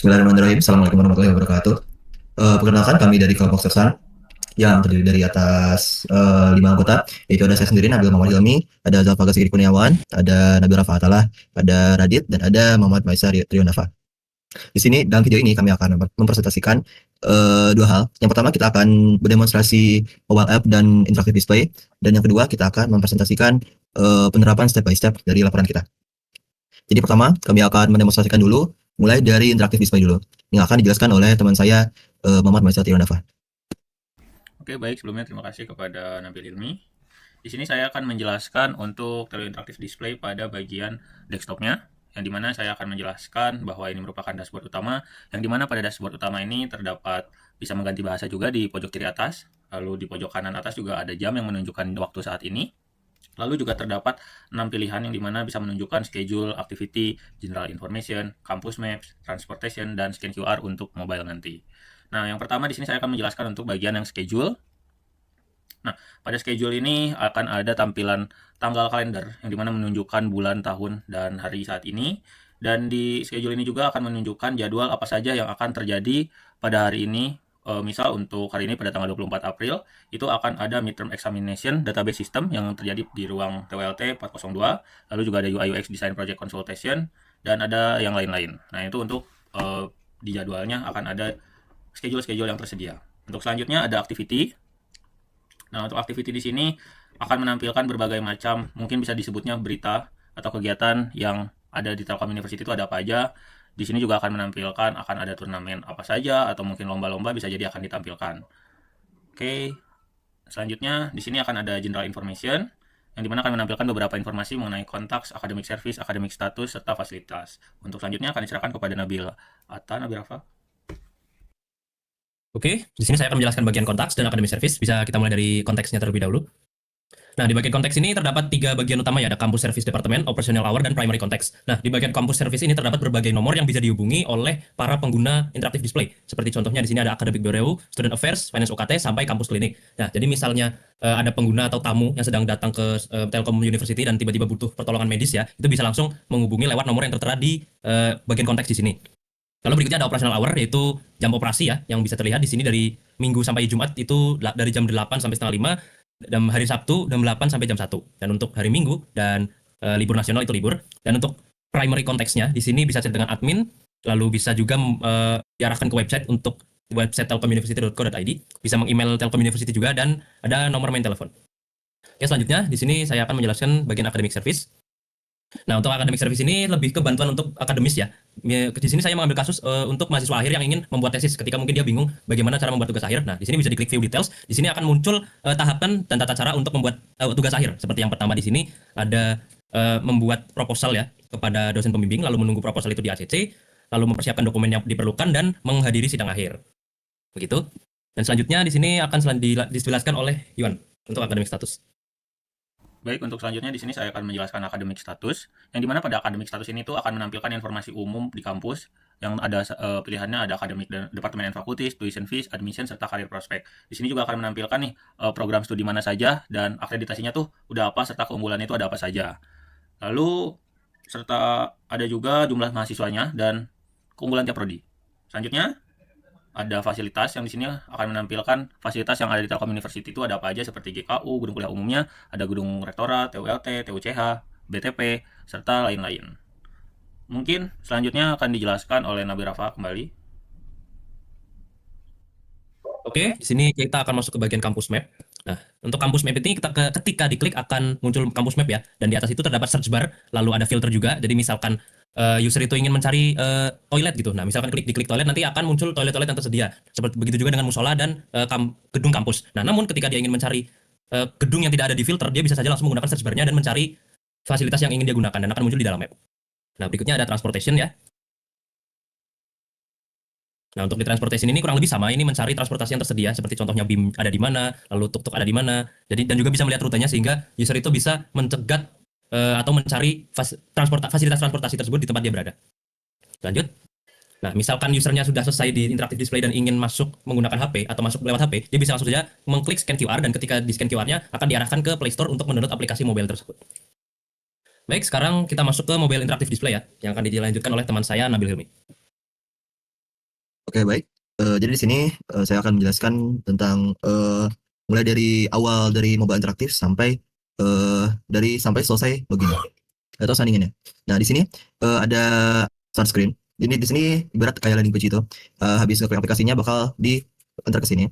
Bismillahirrahmanirrahim. Assalamualaikum warahmatullahi wabarakatuh. Perkenalkan kami dari kelompok Sersan yang terdiri dari atas 5 anggota, yaitu ada saya sendiri Nabil Muhammad Hilmi, ada Zalfaga Sigit Kurniawan, ada Nabil Rafa Atalah, ada Radit, dan ada Muhammad Maisa Trionafa. Di sini dalam video ini kami akan mempresentasikan dua hal. Yang pertama kita akan berdemonstrasi mobile app dan interactive display, dan yang kedua kita akan mempresentasikan penerapan step by step dari laporan kita. Jadi pertama kami akan mendemonstrasikan dulu mulai dari interactive display dulu yang akan dijelaskan oleh teman saya Muhammad Maisa Trionafa. Oke, baik. Sebelumnya terima kasih kepada Nabil Ilmi. Di sini saya akan menjelaskan untuk Telio Interactive Display pada bagian desktopnya, yang dimana saya akan menjelaskan bahwa ini merupakan dashboard utama, yang dimana pada dashboard utama ini terdapat bisa mengganti bahasa juga di pojok kiri atas, lalu di pojok kanan atas juga ada jam yang menunjukkan waktu saat ini. Lalu juga terdapat 6 pilihan yang dimana bisa menunjukkan schedule, activity, general information, campus maps, transportation, dan scan QR untuk mobile nanti. Nah, yang pertama di sini saya akan menjelaskan untuk bagian yang schedule. Nah, pada schedule ini akan ada tampilan tanggal kalender yang dimana menunjukkan bulan, tahun, dan hari saat ini. Dan di schedule ini juga akan menunjukkan jadwal apa saja yang akan terjadi pada hari ini. Misal untuk hari ini pada tanggal 24 April, itu akan ada midterm examination database system yang terjadi di ruang TWLT 402. Lalu juga ada UI UX design project consultation, dan ada yang lain-lain. Nah, itu untuk di jadwalnya akan ada schedule-schedule yang tersedia. Untuk selanjutnya ada activity. Nah, untuk activity di sini akan menampilkan berbagai macam, mungkin bisa disebutnya berita atau kegiatan yang ada di Telkom University itu ada apa aja. Di sini juga akan menampilkan akan ada turnamen apa saja atau mungkin lomba-lomba bisa jadi akan ditampilkan. Oke. Selanjutnya di sini akan ada general information yang dimana akan menampilkan beberapa informasi mengenai kontaks, academic service, academic status, serta fasilitas. Untuk selanjutnya akan diserahkan kepada Nabil Rafa. Oke, di sini saya akan menjelaskan bagian konteks dan academic service. Bisa kita mulai dari konteksnya terlebih dahulu. Nah, di bagian konteks ini terdapat 3 bagian utama ya, ada campus service department, operational hour, dan primary context. Nah, di bagian campus service ini terdapat berbagai nomor yang bisa dihubungi oleh para pengguna interactive display. Seperti contohnya di sini ada academic bureau, student affairs, finance OKT, sampai kampus klinik. Nah, jadi misalnya ada pengguna atau tamu yang sedang datang ke Telkom University dan tiba-tiba butuh pertolongan medis ya, itu bisa langsung menghubungi lewat nomor yang tertera di bagian konteks di sini. Lalu berikutnya ada operational hour, yaitu jam operasi ya, yang bisa terlihat di sini dari Minggu sampai Jumat itu dari jam 8 sampai setengah 5, dan hari Sabtu jam 8 sampai jam 1. Dan untuk hari Minggu dan libur nasional itu libur. Dan untuk primary konteksnya di sini bisa chat dengan admin, lalu bisa juga diarahkan ke website untuk website telkomuniversity.co.id, bisa meng-email Telkom University juga, dan ada nomor main telepon. Oke, selanjutnya di sini saya akan menjelaskan bagian academic service. Nah, untuk academic service ini lebih ke bantuan untuk akademis ya. Di sini saya mengambil kasus untuk mahasiswa akhir yang ingin membuat tesis ketika mungkin dia bingung bagaimana cara membuat tugas akhir. Nah, di sini bisa diklik view details. Di sini akan muncul tahapan dan tata cara untuk membuat tugas akhir. Seperti yang pertama di sini ada membuat proposal ya kepada dosen pembimbing, lalu menunggu proposal itu di ACC, lalu mempersiapkan dokumen yang diperlukan dan menghadiri sidang akhir. Begitu. Dan selanjutnya di sini akan dijelaskan oleh Iwan untuk academic status. Baik, untuk selanjutnya di sini saya akan menjelaskan academic status, yang dimana pada academic status ini tuh akan menampilkan informasi umum di kampus, yang ada pilihannya ada academic department and faculties, tuition fees, admission, serta career prospect. Di sini juga akan menampilkan nih program studi mana saja dan akreditasinya tuh udah apa serta keunggulannya itu ada apa saja. Lalu serta ada juga jumlah mahasiswanya dan keunggulan tiap prodi. Selanjutnya ada fasilitas yang di sini akan menampilkan fasilitas yang ada di Telkom University itu ada apa aja seperti GKU, gedung kuliah umumnya, ada gedung rektorat, TULT, TUCH, BTP, serta lain-lain. Mungkin selanjutnya akan dijelaskan oleh Nabil Rafa kembali. Oke, di sini kita akan masuk ke bagian kampus map. Nah, untuk kampus map ini ketika diklik akan muncul kampus map ya, dan di atas itu terdapat search bar, lalu ada filter juga. Jadi misalkan user itu ingin mencari toilet gitu. Nah, misalkan diklik toilet, nanti akan muncul toilet-toilet yang tersedia. Seperti begitu juga dengan musola dan gedung kampus. Nah, namun ketika dia ingin mencari gedung yang tidak ada di filter, dia bisa saja langsung menggunakan search bar-nya dan mencari fasilitas yang ingin dia gunakan dan akan muncul di dalam map. Nah, berikutnya ada transportation ya. Nah, untuk di transportation ini kurang lebih sama, ini mencari transportasi yang tersedia, seperti contohnya BIM ada di mana, lalu tuk-tuk ada di mana. Jadi dan juga bisa melihat rutenya sehingga user itu bisa mencegat atau mencari fasilitas transportasi tersebut di tempat dia berada. Lanjut. Nah, misalkan usernya sudah selesai di interactive display dan ingin masuk menggunakan HP atau masuk lewat HP, dia bisa langsung saja mengklik scan QR, dan ketika di scan QR-nya akan diarahkan ke Play Store untuk mendownload aplikasi mobile tersebut. Baik, sekarang kita masuk ke mobile interactive display ya, yang akan dilanjutkan oleh teman saya Nabil Hilmi. Oke, baik. Jadi di sini saya akan menjelaskan tentang mulai dari awal dari mobile interaktif sampai sampai selesai login atau signing in ya. Nah, di sini ada start screen. Jadi di sini ibarat kayak landing page itu. Habis ngeklik aplikasinya bakal enter ke sini.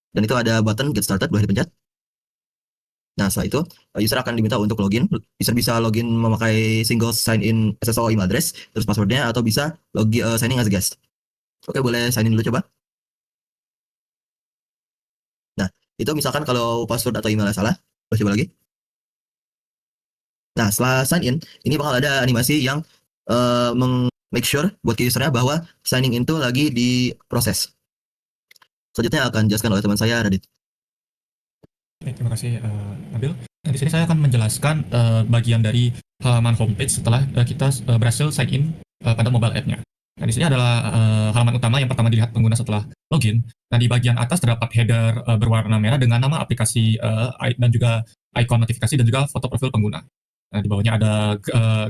Dan itu ada button get started, boleh dipencet. Nah, setelah itu user akan diminta untuk login. User bisa login memakai single sign in SSO email address, terus passwordnya, atau bisa signing as a guest. Oke, boleh sign in dulu coba. Nah, itu misalkan kalau password atau emailnya salah, boleh coba lagi. Nah, setelah sign in, ini bakal ada animasi yang make sure buat usernya bahwa signing in itu lagi diproses. Selanjutnya akan dijelaskan oleh teman saya, Radit. Baik, terima kasih Nabil. Nah, di sini saya akan menjelaskan bagian dari halaman homepage setelah kita berhasil sign in pada mobile app-nya. Nah, di sini adalah halaman utama yang pertama dilihat pengguna setelah login. Nah, di bagian atas terdapat header berwarna merah dengan nama aplikasi dan juga icon notifikasi dan juga foto profil pengguna. Nah, di bawahnya ada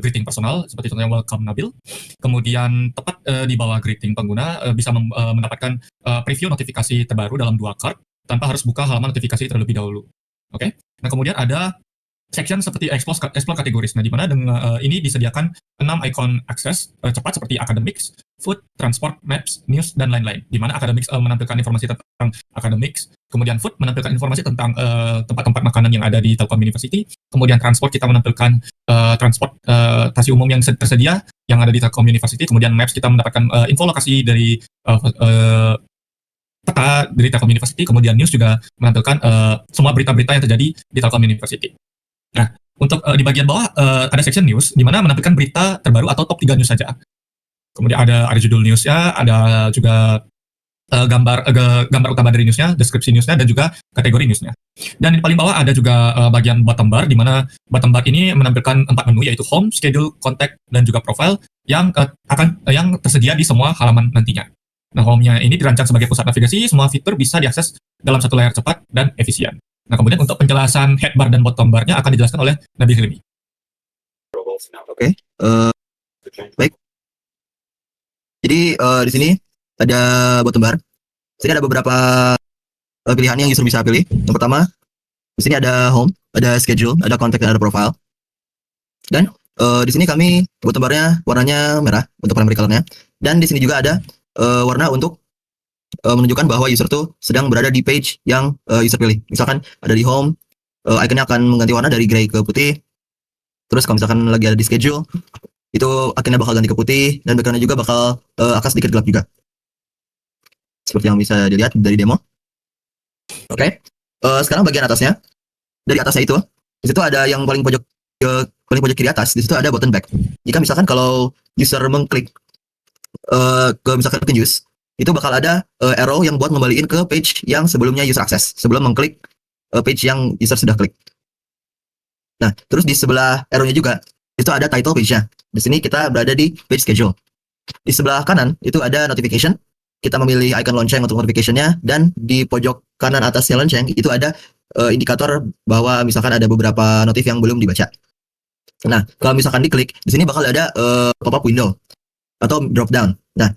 greeting personal seperti contohnya welcome Nabil. Kemudian tepat di bawah greeting pengguna bisa mendapatkan preview notifikasi terbaru dalam 2 card tanpa harus buka halaman notifikasi terlebih dahulu. Oke. Nah, kemudian ada section seperti explore categories. Nah, di mana dengan ini disediakan 6 icon akses cepat seperti academics, food, transport, maps, news, dan lain-lain. Di mana academics menampilkan informasi tentang academics, kemudian food menampilkan informasi tentang tempat-tempat makanan yang ada di Telkom University, kemudian transport kita menampilkan transportasi umum yang tersedia yang ada di Telkom University, kemudian maps kita mendapatkan info lokasi dari peta dari Telkom University, kemudian news juga menampilkan semua berita-berita yang terjadi di Telkom University. Nah, untuk di bagian bawah ada section news, di mana menampilkan berita terbaru atau top 3 news saja. Kemudian ada judul newsnya, ada juga gambar utama dari newsnya, deskripsi newsnya, dan juga kategori newsnya. Dan di paling bawah ada juga bagian bottom bar, di mana bottom bar ini menampilkan 4 menu, yaitu home, schedule, contact, dan juga profile yang yang tersedia di semua halaman nantinya. Nah, home-nya ini dirancang sebagai pusat navigasi, semua fitur bisa diakses dalam satu layar cepat dan efisien. Nah, kemudian untuk penjelasan headbar dan bottom bar-nya akan dijelaskan oleh Nabil Hilmi. Oke, baik. Jadi di sini ada bottom bar. Di sini ada beberapa pilihan yang user bisa pilih. Yang pertama, di sini ada home, ada schedule, ada contact, dan ada profile. Dan di sini kami bottom bar-nya warnanya merah untuk primary color-nya. Dan di sini juga ada warna untuk menunjukkan bahwa user tuh sedang berada di page yang user pilih. Misalkan ada di home, ikonnya akan mengganti warna dari gray ke putih. Terus kalau misalkan lagi ada di schedule, itu ikonnya bakal ganti ke putih, dan background-nya juga bakal akan sedikit gelap juga. Seperti yang bisa dilihat dari demo. Oke. Sekarang bagian atasnya. Dari atasnya itu, di situ ada yang paling pojok kiri atas, di situ ada button back. Jika misalkan kalau user mengklik ke misalkan ke news, itu bakal ada arrow yang buat ngembaliin ke page yang sebelumnya user akses, sebelum mengklik page yang user sudah klik. Nah, terus di sebelah arrow-nya juga, itu ada title page-nya. Di sini kita berada di page schedule. Di sebelah kanan, itu ada notification. Kita memilih icon lonceng untuk notification-nya, dan di pojok kanan atasnya lonceng, itu ada indikator bahwa misalkan ada beberapa notif yang belum dibaca. Nah, kalau misalkan diklik, di sini bakal ada pop-up window atau drop down. Nah,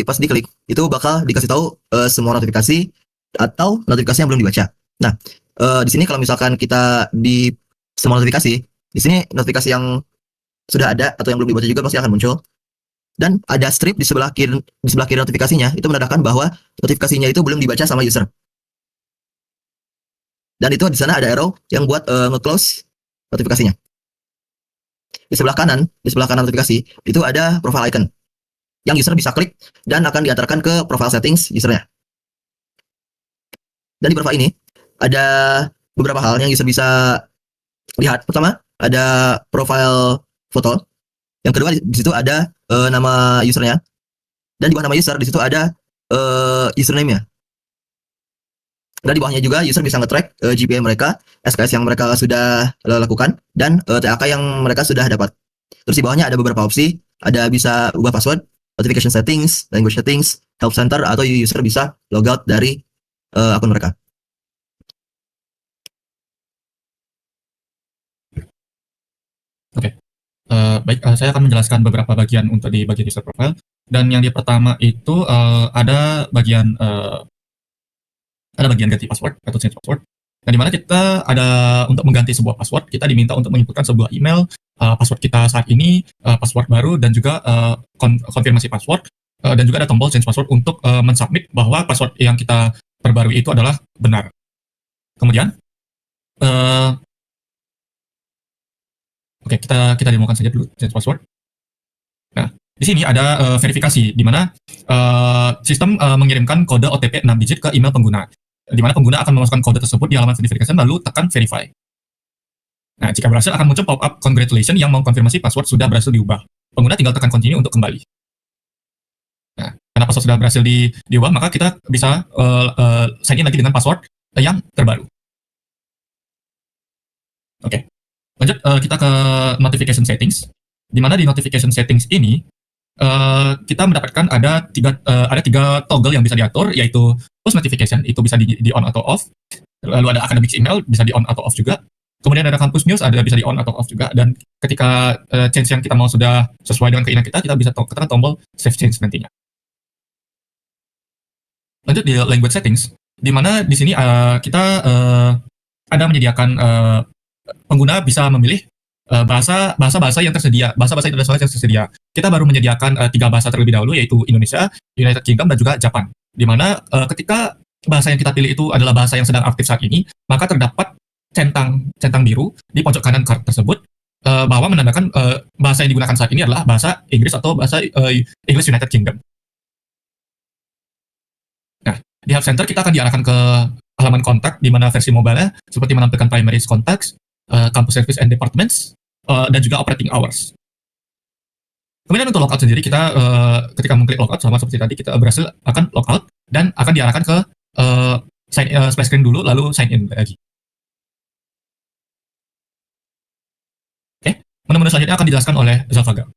pas diklik itu bakal dikasih tahu semua notifikasi atau notifikasi yang belum dibaca. Nah, di sini kalau misalkan kita di semua notifikasi, di sini notifikasi yang sudah ada atau yang belum dibaca juga pasti akan muncul. Dan ada strip di sebelah kiri notifikasinya, itu menandakan bahwa notifikasinya itu belum dibaca sama user. Dan itu di sana ada arrow yang buat nge-close notifikasinya. Di sebelah kanan notifikasi, itu ada profile icon yang user bisa klik dan akan diantarkan ke profile settings usernya. Dan di profile ini ada beberapa hal yang user bisa lihat. Pertama, ada profile foto. Yang kedua, di situ ada nama usernya. Dan di bawah nama user, di situ ada username-nya. Dan di bawahnya juga user bisa nge-track GPA mereka, SKS yang mereka sudah lakukan, dan TAK yang mereka sudah dapat. Terus di bawahnya ada beberapa opsi, ada bisa ubah password, notification settings, language settings, help center, atau user bisa logout dari akun mereka. Oke. Baik, saya akan menjelaskan beberapa bagian untuk di bagian user profile. Dan yang di pertama itu ada bagian ganti password atau change password. Nah, di mana kita ada untuk mengganti sebuah password, kita diminta untuk menginputkan sebuah email, password kita saat ini, password baru, dan juga konfirmasi password, dan juga ada tombol change password untuk mensubmit bahwa password yang kita perbarui itu adalah benar. Kemudian, oke, kita demokan saja dulu change password. Nah, di sini ada verifikasi, di mana sistem mengirimkan kode OTP 6 digit ke email pengguna, di mana pengguna akan memasukkan kode tersebut di halaman verifikasi lalu tekan verify. Nah, jika berhasil akan muncul pop-up congratulations yang mengkonfirmasi password sudah berhasil diubah. Pengguna tinggal tekan continue untuk kembali. Nah, karena password sudah berhasil diubah, maka kita bisa sign in lagi dengan password yang terbaru. Oke, lanjut kita ke notification settings. Di mana di notification settings ini kita mendapatkan ada tiga toggle yang bisa diatur, yaitu push notification itu bisa di on atau off, lalu ada academics email bisa di on atau off juga, kemudian ada campus news ada bisa di on atau off juga, dan ketika change yang kita mau sudah sesuai dengan keinginan kita bisa tekan tombol save change nantinya. Lanjut di language settings, di mana di sini kita ada menyediakan pengguna bisa memilih bahasa yang tersedia, bahasa internasional yang tersedia. Kita baru menyediakan 3 bahasa terlebih dahulu, yaitu Indonesia, United Kingdom, dan juga Jepang. Di mana ketika bahasa yang kita pilih itu adalah bahasa yang sedang aktif saat ini, maka terdapat centang biru di pojok kanan card tersebut bahwa menandakan bahasa yang digunakan saat ini adalah bahasa Inggris atau bahasa English United Kingdom. Nah, di Help Center kita akan diarahkan ke halaman kontak, di mana versi mobile seperti menampilkan primary contacts, campus service and departments, dan juga operating hours. Kemudian untuk logout sendiri, kita ketika mengklik logout sama seperti tadi, kita berhasil akan logout dan akan diarahkan ke splash screen dulu, lalu sign in lagi. Oke, menu-menu selanjutnya akan dijelaskan oleh Zalfaga.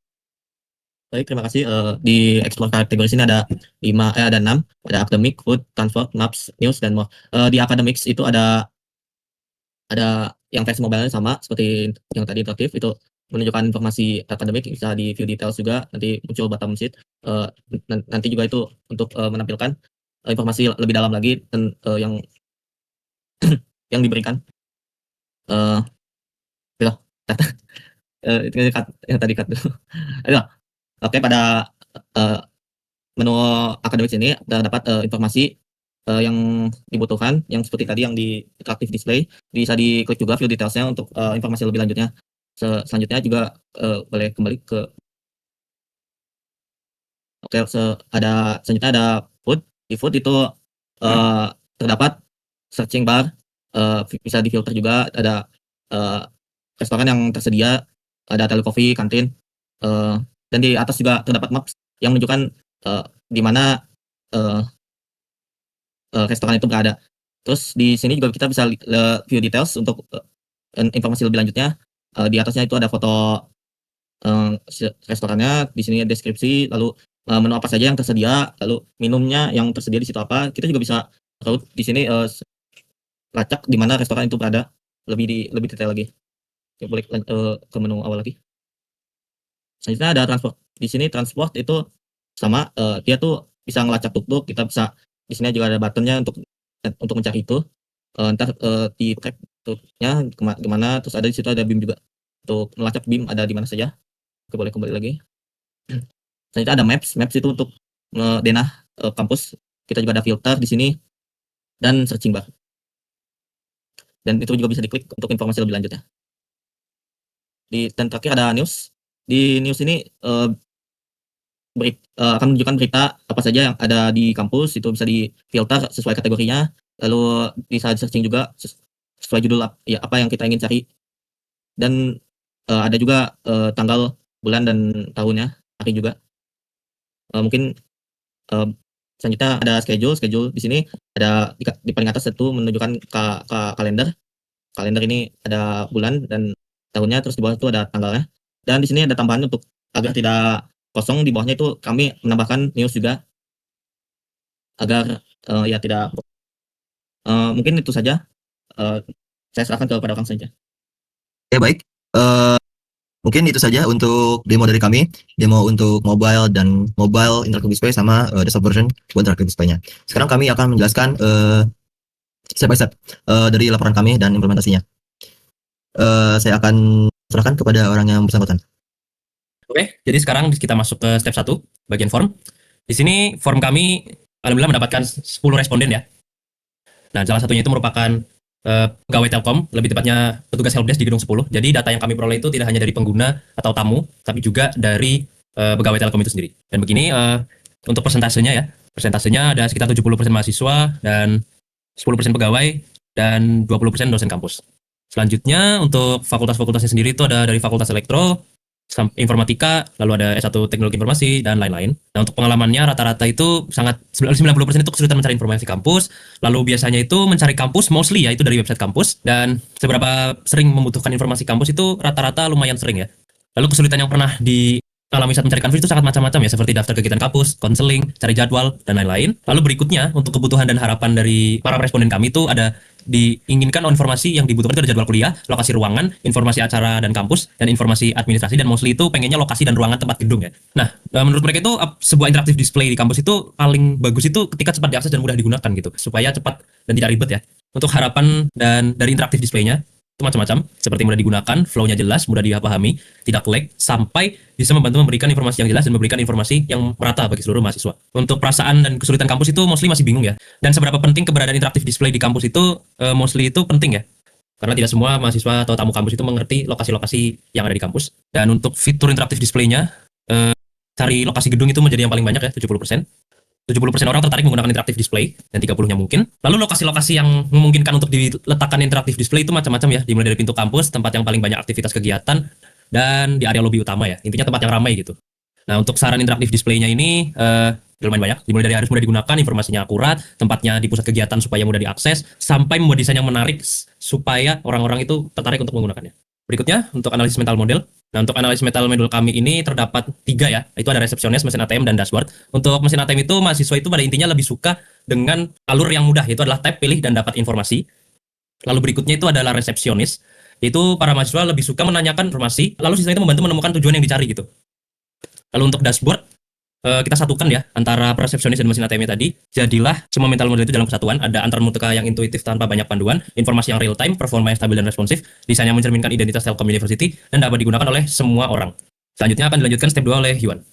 Baik, terima kasih. Di explore kategori sini ada 6, ada academic, food, transport, maps, news, dan more. Di academics itu ada yang versi mobile sama seperti yang tadi interaktif, itu menunjukkan informasi akademik, bisa di view details juga, nanti muncul bottom sheet. Nanti juga itu untuk menampilkan informasi lebih dalam lagi dan yang yang diberikan. Itu yang tadi cut dulu. Oke, pada menu akademik ini terdapat informasi yang dibutuhkan, yang seperti tadi yang di interaktif display, bisa diklik juga view detailsnya untuk informasi lebih lanjutnya. Selanjutnya juga boleh kembali ke selanjutnya ada food. Di food itu terdapat searching bar, bisa difilter juga, ada restoran yang tersedia, ada tele coffee, kantin, dan di atas juga terdapat maps yang menunjukkan di mana restoran itu berada. Terus di sini juga kita bisa view details untuk informasi lebih lanjutnya. Di atasnya itu ada foto restorannya, di sini deskripsi, lalu menu apa saja yang tersedia, lalu minumnya yang tersedia di situ apa. Kita juga bisa tahu di sini lacak di mana restoran itu berada lebih detail lagi. Oke, boleh ke menu awal lagi. Selanjutnya ada transport. Di sini transport itu sama, dia tuh bisa ngelacak tuk-tuk. Kita bisa di sini juga ada buttonnya untuk mencari itu. Ntar di track tuk-nya kemana, terus ada di situ ada BIM juga untuk melacak BIM ada di mana saja. Oke, boleh kembali lagi. Selanjutnya ada maps itu untuk denah kampus. Kita juga ada filter di sini dan searching bar. Dan itu juga bisa diklik untuk informasi lebih lanjutnya. Dan terakhir ada news. Di news ini akan menunjukkan berita apa saja yang ada di kampus, itu bisa difilter sesuai kategorinya, lalu bisa searching juga sesuai judul apa yang kita ingin cari, dan ada juga tanggal, bulan, dan tahunnya, hari juga. Mungkin selanjutnya ada schedule di sini ada di paling atas itu menunjukkan kalender ini ada bulan dan tahunnya, terus di bawah itu ada tanggalnya, dan di sini ada tambahan untuk agar tidak kosong, di bawahnya itu kami menambahkan news juga agar ya tidak mungkin itu saja. Saya serahkan kepada Kang saja. Ya baik. Mungkin itu saja untuk demo dari kami, demo untuk mobile dan mobile interactive display sama desktop version buat interactive display-nya. Sekarang kami akan menjelaskan step by step dari laporan kami dan implementasinya. Saya akan serahkan kepada orang yang bersangkutan. Oke, jadi sekarang kita masuk ke step 1, bagian form. Di sini form kami alhamdulillah mendapatkan 10 responden ya. Nah, salah satunya itu merupakan pegawai Telkom, lebih tepatnya petugas helpdesk di gedung 10. Jadi data yang kami peroleh itu tidak hanya dari pengguna atau tamu, tapi juga dari pegawai Telkom itu sendiri. Dan begini untuk persentasenya ya. Persentasenya ada sekitar 70% mahasiswa dan 10% pegawai dan 20% dosen kampus. Selanjutnya untuk fakultas-fakultasnya sendiri itu ada dari Fakultas Elektro, Informatika, lalu ada S1 Teknologi Informasi, dan lain-lain. Nah, untuk pengalamannya rata-rata itu sangat 90% itu kesulitan mencari informasi kampus, lalu biasanya itu mencari kampus mostly ya itu dari website kampus, dan seberapa sering membutuhkan informasi kampus itu rata-rata lumayan sering ya. Lalu kesulitan yang pernah dialami saat mencari kampus itu sangat macam-macam ya, seperti daftar kegiatan kampus, konseling, cari jadwal, dan lain-lain. Lalu berikutnya, untuk kebutuhan dan harapan dari para responden kami itu ada diinginkan informasi yang dibutuhkan itu ada jadwal kuliah, lokasi ruangan, informasi acara dan kampus, dan informasi administrasi, dan mostly itu pengennya lokasi dan ruangan tempat gedung ya. Nah, menurut mereka itu sebuah interaktif display di kampus itu paling bagus itu ketika cepat diakses dan mudah digunakan gitu, supaya cepat dan tidak ribet ya. Untuk harapan dan dari interaktif displaynya itu macam-macam, seperti mudah digunakan, flow-nya jelas, mudah dipahami, tidak lag, sampai bisa membantu memberikan informasi yang jelas dan memberikan informasi yang merata bagi seluruh mahasiswa. Untuk perasaan dan kesulitan kampus itu mostly masih bingung ya. Dan seberapa penting keberadaan interaktif display di kampus itu mostly itu penting ya. Karena tidak semua mahasiswa atau tamu kampus itu mengerti lokasi-lokasi yang ada di kampus. Dan untuk fitur interaktif display-nya, cari lokasi gedung itu menjadi yang paling banyak ya, 70%. 70% orang tertarik menggunakan interaktif display dan 30-nya mungkin. Lalu lokasi-lokasi yang memungkinkan untuk diletakkan interaktif display itu macam-macam ya, dimulai dari pintu kampus, tempat yang paling banyak aktivitas kegiatan, dan di area lobi utama ya. Intinya tempat yang ramai gitu. Nah, untuk saran interaktif display-nya ini lumayan banyak, dimulai dari harus mudah digunakan, informasinya akurat, tempatnya di pusat kegiatan supaya mudah diakses, sampai membuat desain yang menarik supaya orang-orang itu tertarik untuk menggunakannya. Berikutnya, untuk analisis mental model. Nah, untuk analisis mental model kami ini terdapat 3 ya, itu ada resepsionis, mesin ATM, dan dashboard. Untuk mesin ATM itu, mahasiswa itu pada intinya lebih suka dengan alur yang mudah, yaitu adalah tap, pilih, dan dapat informasi. Lalu berikutnya itu adalah resepsionis, yaitu para mahasiswa lebih suka menanyakan informasi, lalu sisanya itu membantu menemukan tujuan yang dicari gitu. Lalu untuk dashboard, kita satukan ya antara persepsionis dan mesin ATM tadi. Jadilah semua mental model itu dalam kesatuan. Ada antar mutka yang intuitif tanpa banyak panduan, informasi yang real time, performa yang stabil dan responsif, desain yang mencerminkan identitas Telkom University, dan dapat digunakan oleh semua orang. Selanjutnya akan dilanjutkan step 2 oleh Yuan.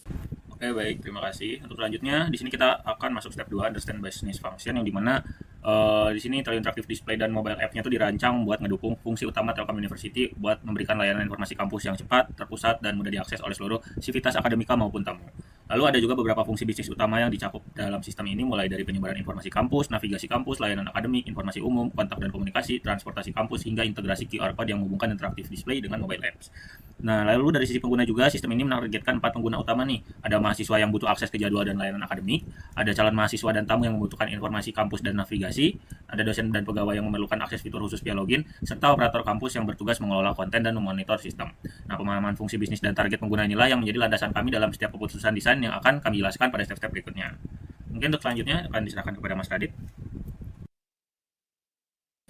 Oke, baik, terima kasih. Untuk selanjutnya, di sini kita akan masuk step 2, understand business function, yang dimana di sini Interactive Display dan mobile app-nya itu dirancang buat ngedukung fungsi utama Telkom University buat memberikan layanan informasi kampus yang cepat, terpusat, dan mudah diakses oleh seluruh sivitas akademika maupun tamu. Lalu ada juga beberapa fungsi bisnis utama yang dicakup dalam sistem ini, mulai dari penyebaran informasi kampus, navigasi kampus, layanan akademik, informasi umum, kontak dan komunikasi, transportasi kampus, hingga integrasi QR Code yang menghubungkan Interactive Display dengan mobile apps. Nah, lalu dari sisi pengguna juga, sistem ini menargetkan 4 pengguna utama nih. Ada mahasiswa yang butuh akses ke jadwal dan layanan akademik, ada calon mahasiswa dan tamu yang membutuhkan informasi kampus dan navigasi, ada dosen dan pegawai yang memerlukan akses fitur khusus via login, serta operator kampus yang bertugas mengelola konten dan memonitor sistem. Nah, pemahaman fungsi bisnis dan target pengguna inilah yang menjadi landasan kami dalam setiap keputusan desain yang akan kami jelaskan pada step-step berikutnya. Mungkin untuk selanjutnya akan diserahkan kepada Mas Radit.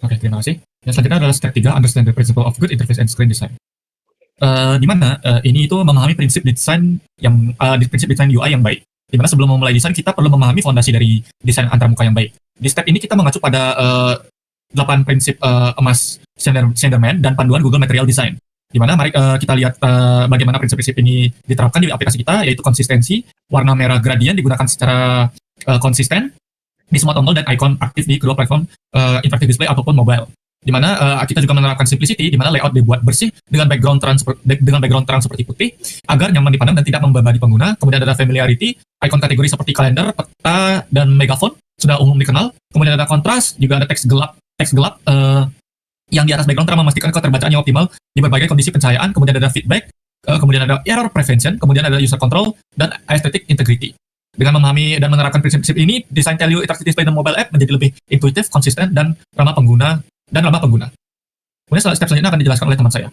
Oke, terima kasih. Yang selanjutnya adalah step 3, understand the principle of good interface and screen design. Di mana ini itu memahami prinsip desain yang prinsip desain UI yang baik. Di mana sebelum memulai desain kita perlu memahami fondasi dari desain antarmuka yang baik. Di step ini kita mengacu pada 8 prinsip emas Slenderman dan panduan Google Material Design. Di mana mari kita lihat bagaimana prinsip-prinsip ini diterapkan di aplikasi kita, yaitu konsistensi, warna merah gradient digunakan secara konsisten di semua tombol dan icon aktif di kedua platform interactive display ataupun mobile. Di mana kita juga menerapkan simplicity, di mana layout dibuat bersih dengan background terang seperti putih agar nyaman dipandang dan tidak membebani pengguna. Kemudian ada familiarity, icon kategori seperti kalender, peta, dan megaphone sudah umum dikenal. Kemudian ada kontras, juga ada teks gelap yang di atas background terang memastikan keterbacaannya optimal di berbagai kondisi pencahayaan. Kemudian ada feedback, kemudian ada error prevention, kemudian ada user control, dan aesthetic integrity. Dengan memahami dan menerapkan prinsip-prinsip ini, desain Telio Interactive Display dan mobile app menjadi lebih intuitif, konsisten, dan ramah pengguna. Kemudian step selanjutnya akan dijelaskan oleh teman saya.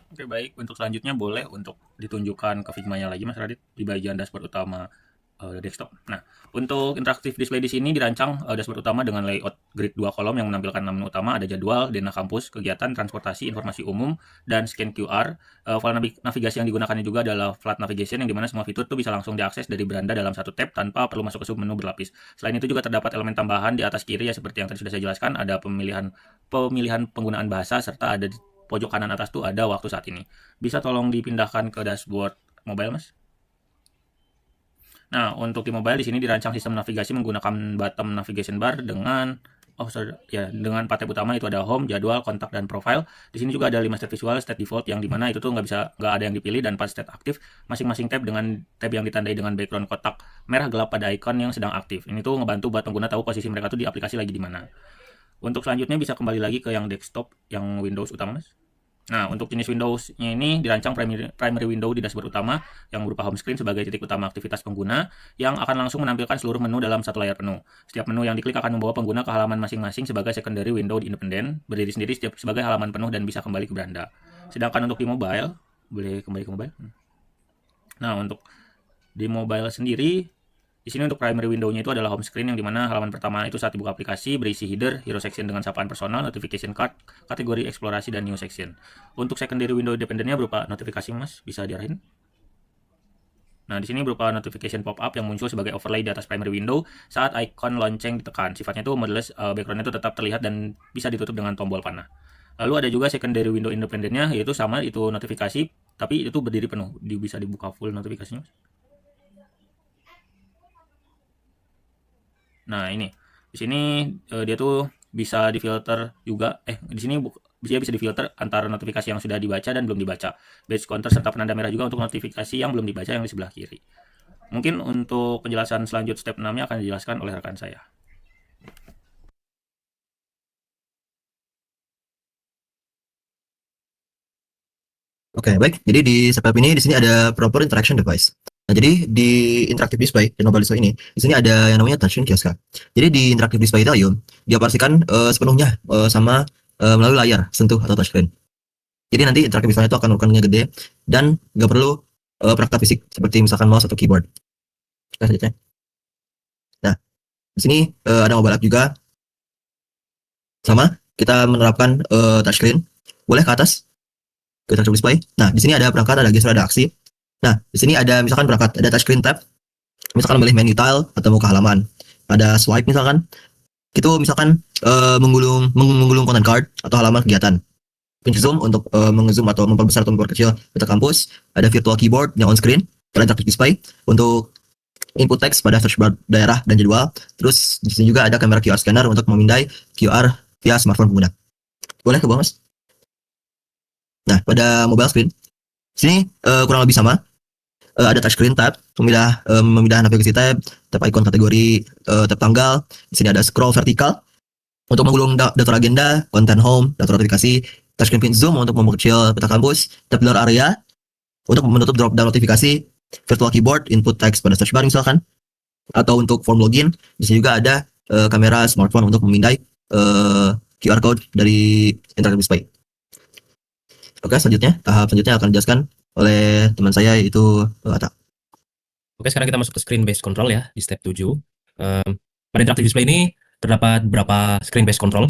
Oke, baik. Untuk selanjutnya boleh untuk ditunjukkan ke Figma-nya lagi, Mas Radit, di bagian dashboard utama desktop. Nah, untuk interaktif display di sini dirancang dashboard utama dengan layout grid 2 kolom yang menampilkan 6 menu utama, ada jadwal, dana kampus, kegiatan, transportasi, informasi umum, dan scan QR. File navigasi yang digunakannya juga adalah flat navigation yang dimana semua fitur itu bisa langsung diakses dari beranda dalam satu tab tanpa perlu masuk ke submenu berlapis. Selain itu juga terdapat elemen tambahan di atas kiri ya seperti yang tadi sudah saya jelaskan, ada pemilihan penggunaan bahasa serta ada di pojok kanan atas tuh ada waktu saat ini. Bisa tolong dipindahkan ke dashboard mobile, Mas? Nah, untuk di mobile di sini dirancang sistem navigasi menggunakan bottom navigation bar dengan dengan 4 tab utama itu ada home, jadwal, kontak, dan profile. Di sini juga ada 5 state visual, state default yang dimana itu tuh nggak ada yang dipilih, dan 4 state aktif. Masing-masing tab dengan tab yang ditandai dengan background kotak merah gelap pada icon yang sedang aktif. Ini tuh ngebantu buat pengguna tahu posisi mereka tuh di aplikasi lagi di mana. Untuk selanjutnya bisa kembali lagi ke yang desktop, yang Windows utama, Mas. Nah, untuk jenis Windows-nya ini dirancang primary window di dashboard utama yang berupa home screen sebagai titik utama aktivitas pengguna yang akan langsung menampilkan seluruh menu dalam satu layar penuh. Setiap menu yang diklik akan membawa pengguna ke halaman masing-masing sebagai secondary window independen, berdiri sendiri sebagai halaman penuh dan bisa kembali ke beranda. Sedangkan untuk di mobile, boleh kembali ke mobile. Nah, untuk di mobile sendiri, di sini untuk primary window-nya itu adalah home screen yang dimana halaman pertama itu saat dibuka aplikasi berisi header, hero section dengan sapaan personal, notification card, kategori eksplorasi, dan new section. Untuk secondary window independennya berupa notifikasi, Mas, bisa diarahin. Nah, di sini berupa notification pop-up yang muncul sebagai overlay di atas primary window saat icon lonceng ditekan. Sifatnya itu modeless, background-nya itu tetap terlihat dan bisa ditutup dengan tombol panah. Lalu ada juga secondary window independennya, yaitu sama, itu notifikasi, tapi itu berdiri penuh. Bisa dibuka full notifikasinya, Mas. Nah, ini. Di sini dia tuh bisa difilter juga. Di sini dia bisa difilter antara notifikasi yang sudah dibaca dan belum dibaca. Badge counter serta penanda merah juga untuk notifikasi yang belum dibaca yang di sebelah kiri. Mungkin untuk penjelasan selanjut step 6-nya akan dijelaskan oleh rekan saya. Oke, baik. Jadi di step ini di sini ada proper interaction device. Nah, jadi di interactive display dan mobile display ini, di sini ada yang namanya touchscreen kioska. Jadi di interactive display itu ayo dioperasikan sepenuhnya sama melalui layar sentuh atau touchscreen. Jadi nanti interactive display itu akan ukurannya gede dan nggak perlu perangkat fisik seperti misalkan mouse atau keyboard. Selanjutnya. Nah, di sini ada mobile app juga. Sama, kita menerapkan touchscreen. Boleh ke atas ke interactive display. Nah, di sini ada perangkat, ada gesture, ada aksi. Nah, di sini ada misalkan perangkat, ada touchscreen tab. Misalkan memilih menu tile atau muka halaman. Ada swipe misalkan. Itu misalkan menggulung content card atau halaman kegiatan. Pinch zoom untuk mengezoom atau memperbesar atau memperkecil peta kampus. Ada virtual keyboard yang on screen pada interactive display untuk input teks pada search bar daerah dan jadwal. Terus di sini juga ada kamera QR scanner untuk memindai QR via smartphone pengguna. Boleh ke bawah, Mas? Nah, pada mobile screen sini kurang lebih sama. Ada touchscreen tab, memindah navigasi tab icon kategori, tab tanggal. Di sini ada scroll vertikal untuk menggulung daftar agenda, konten home, daftar notifikasi, touchscreen pinch zoom untuk memperkecil peta kampus, tab blur area untuk menutup drop down notifikasi, virtual keyboard, input text pada search bar misalkan, atau untuk form login. Di sini juga ada kamera smartphone untuk memindai QR code dari interactive display. Oke, selanjutnya tahap selanjutnya akan dijelaskan oleh teman saya yaitu Atta. Oke, sekarang kita masuk ke screen based control ya di step 7. Pada interactive display ini terdapat beberapa screen based control.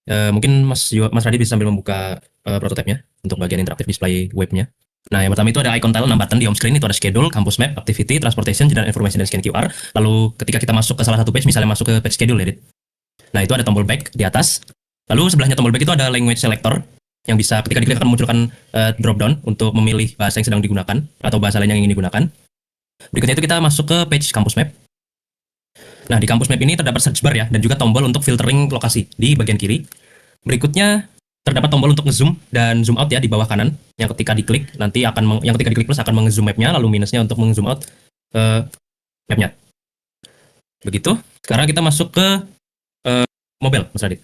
Mungkin Mas Radhi bisa sambil membuka prototipenya untuk bagian interactive display webnya. Nah, yang pertama itu ada icon tile 6 button di home screen, itu ada schedule, campus map, activity, transportation, general information, dan scan QR. Lalu ketika kita masuk ke salah satu page, misalnya masuk ke page schedule ya, nah itu ada tombol back di atas. Lalu sebelahnya tombol back itu ada language selector yang bisa ketika diklik akan memunculkan drop down untuk memilih bahasa yang sedang digunakan atau bahasa lain yang ingin digunakan. Berikutnya itu kita masuk ke page campus map. Nah, di campus map ini terdapat search bar ya dan juga tombol untuk filtering lokasi di bagian kiri. Berikutnya terdapat tombol untuk ngezoom dan zoom out ya di bawah kanan yang ketika diklik nanti akan yang ketika diklik plus akan mengezoom mapnya, lalu minusnya untuk mengezoom out mapnya. Begitu. Sekarang kita masuk ke mobile, Mas Radit.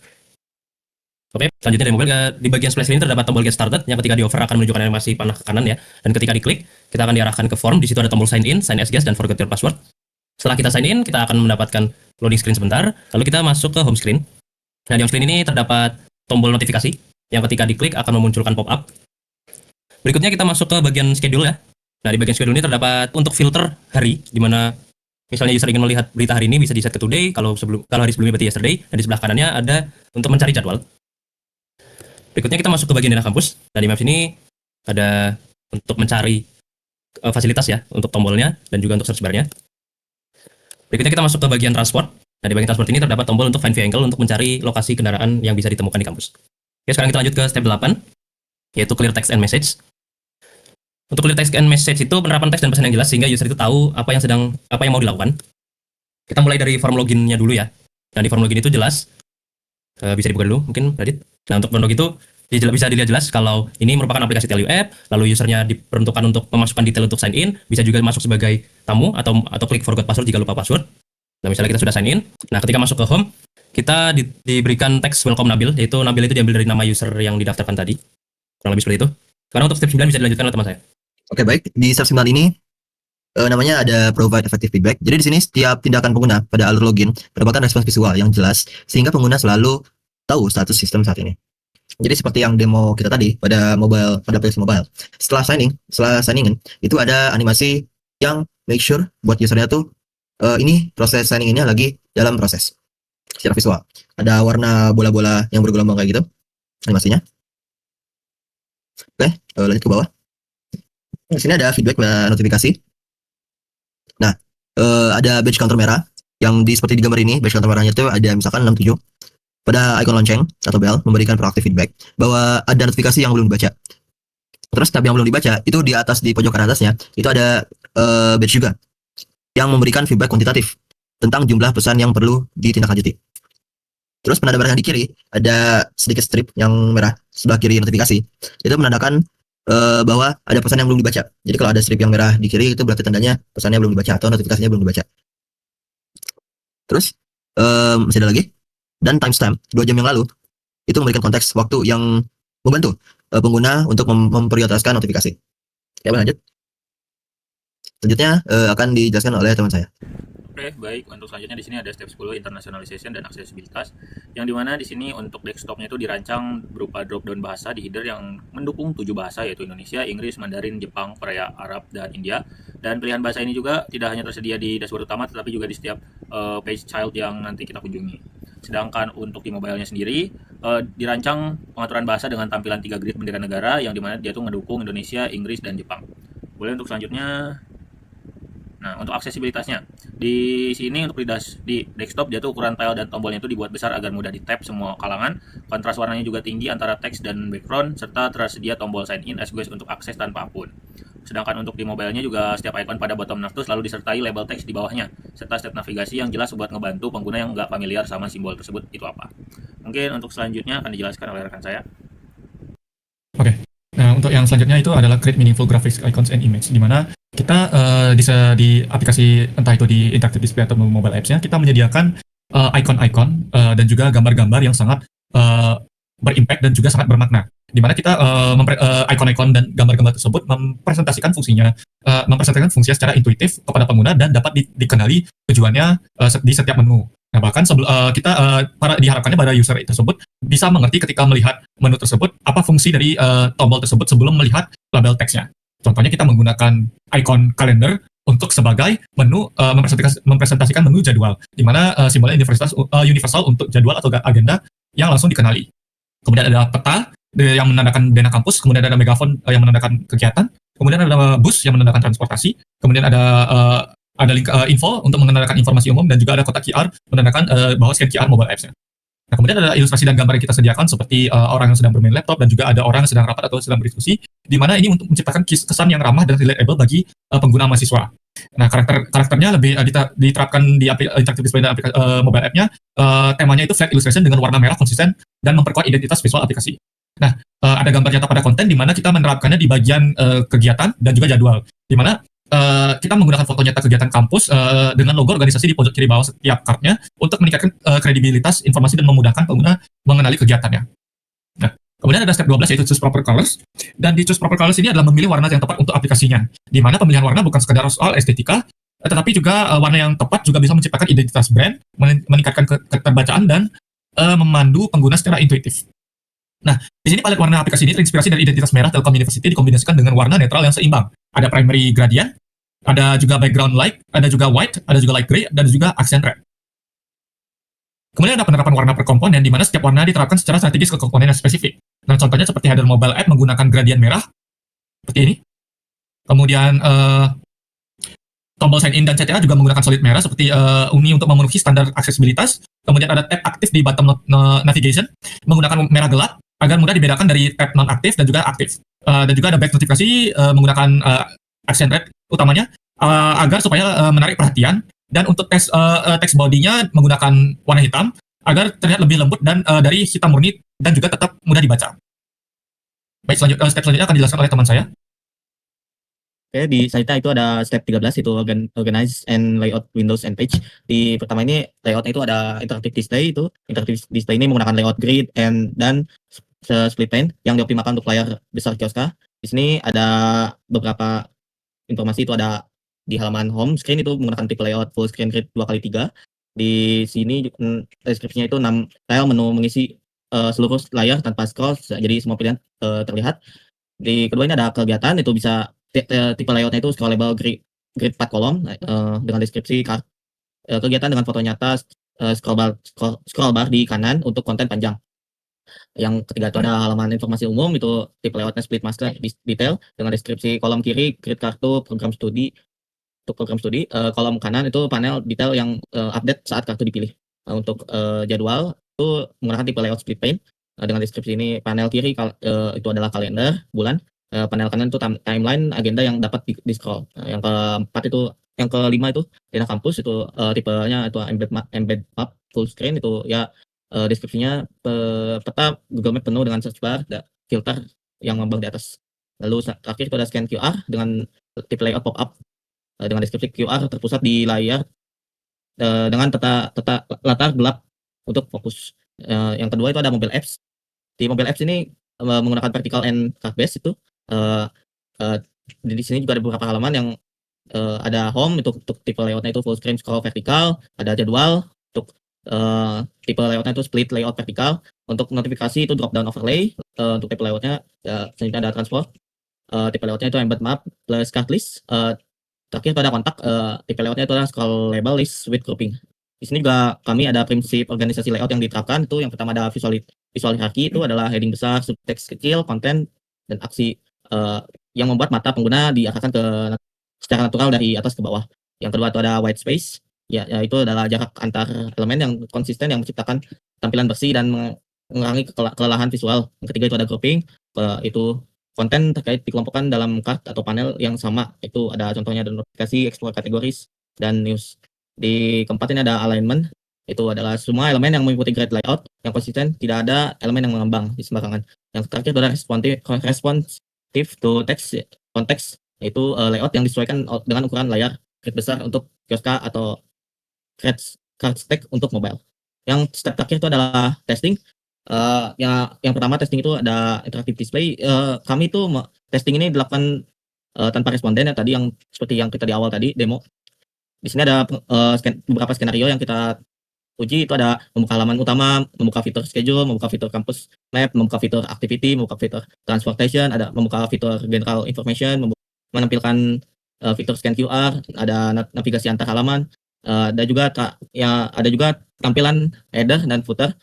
Oke, selanjutnya dari mobile di bagian splash ini terdapat tombol get started yang ketika di over akan menunjukkan animasi panah ke kanan ya. Dan ketika diklik, kita akan diarahkan ke form. Di situ ada tombol sign in, sign as guest, dan forget your password. Setelah kita sign in, kita akan mendapatkan loading screen sebentar. Lalu kita masuk ke home screen. Nah, di home screen ini terdapat tombol notifikasi yang ketika diklik akan memunculkan pop up. Berikutnya kita masuk ke bagian schedule ya. Nah, di bagian schedule ini terdapat untuk filter hari, di mana misalnya user ingin melihat berita hari ini bisa di set ke today, kalau hari sebelumnya berarti yesterday, dan di sebelah kanannya ada untuk mencari jadwal. Berikutnya kita masuk ke bagian dana kampus. Nah, di Maps ini ada untuk mencari fasilitas ya, untuk tombolnya dan juga untuk search bar-nya. Berikutnya kita masuk ke bagian transport. Nah, di bagian transport ini terdapat tombol untuk find vehicle untuk mencari lokasi kendaraan yang bisa ditemukan di kampus. Oke, sekarang kita lanjut ke step 8, yaitu clear text and message. Untuk clear text and message itu penerapan teks dan pesan yang jelas sehingga user itu tahu apa yang mau dilakukan. Kita mulai dari form loginnya dulu ya. Nah, di form login itu jelas, bisa dibuka dulu mungkin Radit. Nah, untuk form login itu bisa dilihat jelas kalau ini merupakan aplikasi Telio App, lalu usernya diperuntukkan untuk memasukkan detail untuk sign in, bisa juga masuk sebagai tamu atau klik forgot password jika lupa password. Nah, misalnya kita sudah sign in, nah ketika masuk ke home, kita diberikan teks welcome Nabil, yaitu Nabil itu diambil dari nama user yang didaftarkan tadi. Kurang lebih seperti itu. Sekarang untuk step 9 bisa dilanjutkan oleh teman saya. Oke, baik. Di step 9 ini namanya ada provide effective feedback. Jadi di sini setiap tindakan pengguna pada alur login mendapatkan respons visual yang jelas sehingga pengguna selalu tahu status sistem saat ini. Jadi seperti yang demo kita tadi pada aplikasi mobile. Setelah signing in, itu ada animasi yang make sure buat usernya tuh ini proses signing in-nya lagi dalam proses. Secara visual. Ada warna bola-bola yang bergelombang kayak gitu animasinya. Oke, lanjut ke bawah. Di sini ada feedback dan notifikasi. Nah, ada badge counter merah yang seperti di gambar ini. Badge counter merahnya itu ada misalkan 67. Pada icon lonceng atau bell memberikan proaktif feedback bahwa ada notifikasi yang belum dibaca. Terus tab yang belum dibaca itu di atas di pojok kanan atasnya itu ada badge juga yang memberikan feedback kuantitatif tentang jumlah pesan yang perlu ditindaklanjuti. Terus penanda barang yang di kiri ada sedikit strip yang merah sebelah kiri notifikasi. Itu menandakan bahwa ada pesan yang belum dibaca. Jadi kalau ada strip yang merah di kiri itu berarti tandanya pesannya belum dibaca atau notifikasinya belum dibaca. Terus masih ada lagi. Dan timestamp 2 jam yang lalu itu memberikan konteks waktu yang membantu pengguna untuk memprioritaskan notifikasi. Ya, lanjut. Selanjutnya akan dijelaskan oleh teman saya. Oke, baik. Untuk selanjutnya di sini ada step 10 internationalization dan aksesibilitas, yang dimana di sini untuk desktopnya itu dirancang berupa drop-down bahasa di header yang mendukung 7 bahasa, yaitu Indonesia, Inggris, Mandarin, Jepang, Korea, Arab, dan India. Dan pilihan bahasa ini juga tidak hanya tersedia di dashboard utama, tetapi juga di setiap page child yang nanti kita kunjungi. Sedangkan untuk di mobile-nya sendiri, dirancang pengaturan bahasa dengan tampilan 3 grid bendera negara, yang dimana dia tuh mendukung Indonesia, Inggris, dan Jepang. Boleh untuk selanjutnya. Nah, untuk aksesibilitasnya, di sini untuk di desktop dia tuh ukuran tile dan tombolnya itu dibuat besar agar mudah di tap semua kalangan. Kontras warnanya juga tinggi antara teks dan background, serta tersedia tombol sign in SQS untuk akses tanpa akun. Sedangkan untuk di mobile-nya juga setiap icon pada bottom navtus selalu disertai label teks di bawahnya, serta step navigasi yang jelas buat ngebantu pengguna yang nggak familiar sama simbol tersebut itu apa. Mungkin untuk selanjutnya akan dijelaskan oleh rekan saya. Oke. Nah, untuk yang selanjutnya itu adalah create meaningful graphics, icons, and image, di mana kita di aplikasi entah itu di interactive display atau mobile apps-nya kita menyediakan icon-icon dan juga gambar-gambar yang sangat berimpact dan juga sangat bermakna. Di mana kita icon-icon dan gambar-gambar tersebut mempresentasikan fungsinya secara intuitif kepada pengguna dan dapat dikenali tujuannya di setiap menu. Nah, bahkan diharapkannya pada user tersebut bisa mengerti ketika melihat menu tersebut apa fungsi dari tombol tersebut sebelum melihat label teksnya. Contohnya kita menggunakan icon kalender untuk sebagai menu mempresentasikan menu jadwal, di mana simbolnya universal untuk jadwal atau agenda yang langsung dikenali. Kemudian ada peta yang menandakan dana kampus, kemudian ada megafon yang menandakan kegiatan, kemudian ada bus yang menandakan transportasi, kemudian ada link info untuk menandakan informasi umum, dan juga ada kotak QR menandakan bahwa scan QR mobile apps-nya. Nah, kemudian ada ilustrasi dan gambar yang kita sediakan seperti orang yang sedang bermain laptop dan juga ada orang yang sedang rapat atau sedang berdiskusi, di mana ini untuk menciptakan kesan yang ramah dan relatable bagi pengguna mahasiswa. Nah, karakternya lebih diterapkan di interactive display dan mobile app-nya. Temanya itu flat illustration dengan warna merah konsisten dan memperkuat identitas visual aplikasi. Nah, ada gambar nyata pada konten di mana kita menerapkannya di bagian kegiatan dan juga jadwal, di mana kita menggunakan foto nyata kegiatan kampus dengan logo organisasi di pojok kiri bawah setiap cardnya untuk meningkatkan kredibilitas informasi dan memudahkan pengguna mengenali kegiatannya. Nah, kemudian ada step 12 yaitu choose proper colors, dan di choose proper colors ini adalah memilih warna yang tepat untuk aplikasinya, di mana pemilihan warna bukan sekedar soal estetika, tetapi juga warna yang tepat juga bisa menciptakan identitas brand, meningkatkan keterbacaan dan memandu pengguna secara intuitif. Nah, di sini palet warna aplikasi ini terinspirasi dari identitas merah Telkom University dikombinasikan dengan warna netral yang seimbang, ada primary gradient, ada juga background light, ada juga white, ada juga light gray, dan juga accent red. Kemudian ada penerapan warna per komponen, di mana setiap warna diterapkan secara strategis ke komponen yang spesifik. Nah, contohnya seperti header mobile app menggunakan gradient merah, seperti ini. Kemudian tombol sign in dan CTA juga menggunakan solid merah, seperti Uni untuk memenuhi standar aksesibilitas. Kemudian ada tab aktif di bottom navigation, menggunakan merah gelap, agar mudah dibedakan dari tab non-aktif dan juga aktif. Dan juga ada back notifikasi menggunakan accent red utamanya, agar supaya menarik perhatian. Dan untuk text body-nya menggunakan warna hitam agar terlihat lebih lembut dan dari hitam murni dan juga tetap mudah dibaca. Baik, step selanjutnya akan dijelaskan oleh teman saya. Oke, di Saita itu ada step 13 itu organize and layout windows and page. Di pertama ini layoutnya itu ada interactive display itu. Interactive display ini menggunakan layout grid dan split pane yang dioptimalkan untuk layar besar Kioska. Di sini ada beberapa informasi, itu ada di halaman home screen itu menggunakan tipe layout full screen grid 2x3. Di sini deskripsinya itu 6 tile menu mengisi seluruh layar tanpa scroll, jadi semua pilihan terlihat. Di kedua ini ada kegiatan, itu bisa tipe layoutnya itu scrollable grid 4 kolom dengan deskripsi kegiatan dengan foto nyata, scroll bar di kanan untuk konten panjang. Yang ketiga itu ada halaman informasi umum, itu tipe layoutnya split master detail dengan deskripsi kolom kiri grid kartu program studi. Untuk program studi, kolom kanan itu panel detail yang update saat kartu dipilih. Untuk jadwal itu menggunakan tipe layout split pane dengan deskripsi ini. Panel kiri itu adalah kalender bulan, panel kanan itu timeline agenda yang dapat di scroll. Yang kelima itu data kampus, itu tipenya itu embed map full screen, itu ya deskripsinya peta Google Map penuh dengan search bar, filter yang ngambang di atas. Lalu terakhir itu ada scan QR dengan tipe layout pop up dengan deskripsi QR terpusat di layar dengan latar gelap untuk fokus. Yang kedua itu ada mobile apps. Di mobile apps ini menggunakan vertical and card base itu. Di sini juga ada beberapa halaman yang ada home, itu untuk tipe layoutnya itu full screen scroll vertikal, ada jadwal untuk tipe layoutnya itu split layout vertikal. Untuk notifikasi itu drop down overlay. Untuk tipe layoutnya selanjutnya ada transport. Tipe layoutnya itu embed map plus card list. Terakhir itu ada kontak, tipe layoutnya itu adalah scrollable list with grouping. Di sini juga kami ada prinsip organisasi layout yang diterapkan. Itu yang pertama ada visual hierarchy, itu adalah heading besar, subtext kecil, konten, dan aksi yang membuat mata pengguna diarahkan secara natural dari atas ke bawah. Yang kedua itu ada white space, yaitu adalah jarak antar elemen yang konsisten yang menciptakan tampilan bersih dan mengurangi kelelahan visual. Yang ketiga itu ada grouping, itu konten terkait dikelompokkan dalam card atau panel yang sama. Itu ada contohnya, ada notifikasi, explore kategoris, dan news. Di keempat ini ada alignment, itu adalah semua elemen yang mengikuti grid layout yang konsisten, tidak ada elemen yang mengambang di sembarangan. Yang terakhir itu ada responsive to text konteks, yaitu layout yang disesuaikan dengan ukuran layar grid besar untuk Kioska atau card stack untuk mobile. Yang step terakhir itu adalah testing. Yang pertama testing itu ada interactive display. Kami itu testing ini dilakukan tanpa responden ya, tadi yang seperti yang kita di awal tadi demo. Di sini ada beberapa skenario yang kita uji, itu ada membuka halaman utama, membuka fitur schedule, membuka fitur campus map, membuka fitur activity, membuka fitur transportation, ada membuka fitur general information, menampilkan fitur scan QR, ada navigasi antar halaman, ada juga tampilan header dan footer.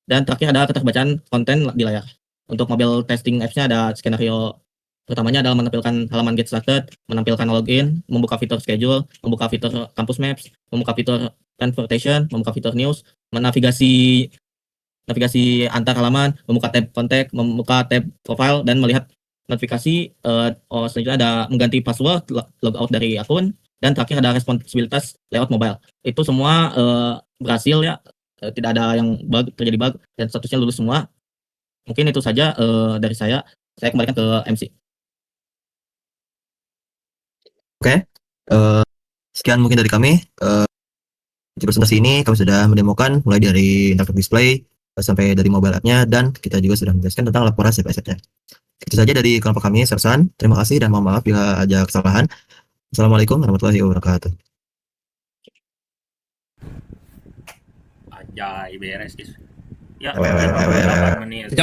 Dan terakhir ada keterbacaan konten di layar. Untuk mobile testing apps-nya ada skenario pertamanya adalah menampilkan halaman get started, menampilkan login, membuka fitur schedule, membuka fitur campus maps, membuka fitur transportation, membuka fitur news, navigasi antar halaman, membuka tab kontak, membuka tab profile, dan melihat notifikasi. Selanjutnya ada mengganti password, logout dari akun, dan terakhir ada responsibilitas layout mobile. Itu semua berhasil ya. Tidak ada yang terjadi bug dan statusnya lulus semua. Mungkin itu saja dari saya kembalikan ke MC. Oke, sekian mungkin dari kami. Di presentasi ini kami sudah mendemokan mulai dari interactive display sampai dari mobile app-nya, dan kita juga sudah menjelaskan tentang laporan step-by-step-nya. Itu saja dari kelompok kami, Sersan. Terima kasih dan mohon maaf bila ada kesalahan. Assalamualaikum warahmatullahi wabarakatuh. Ajay, beres guys. Ya, Well. 8 menit.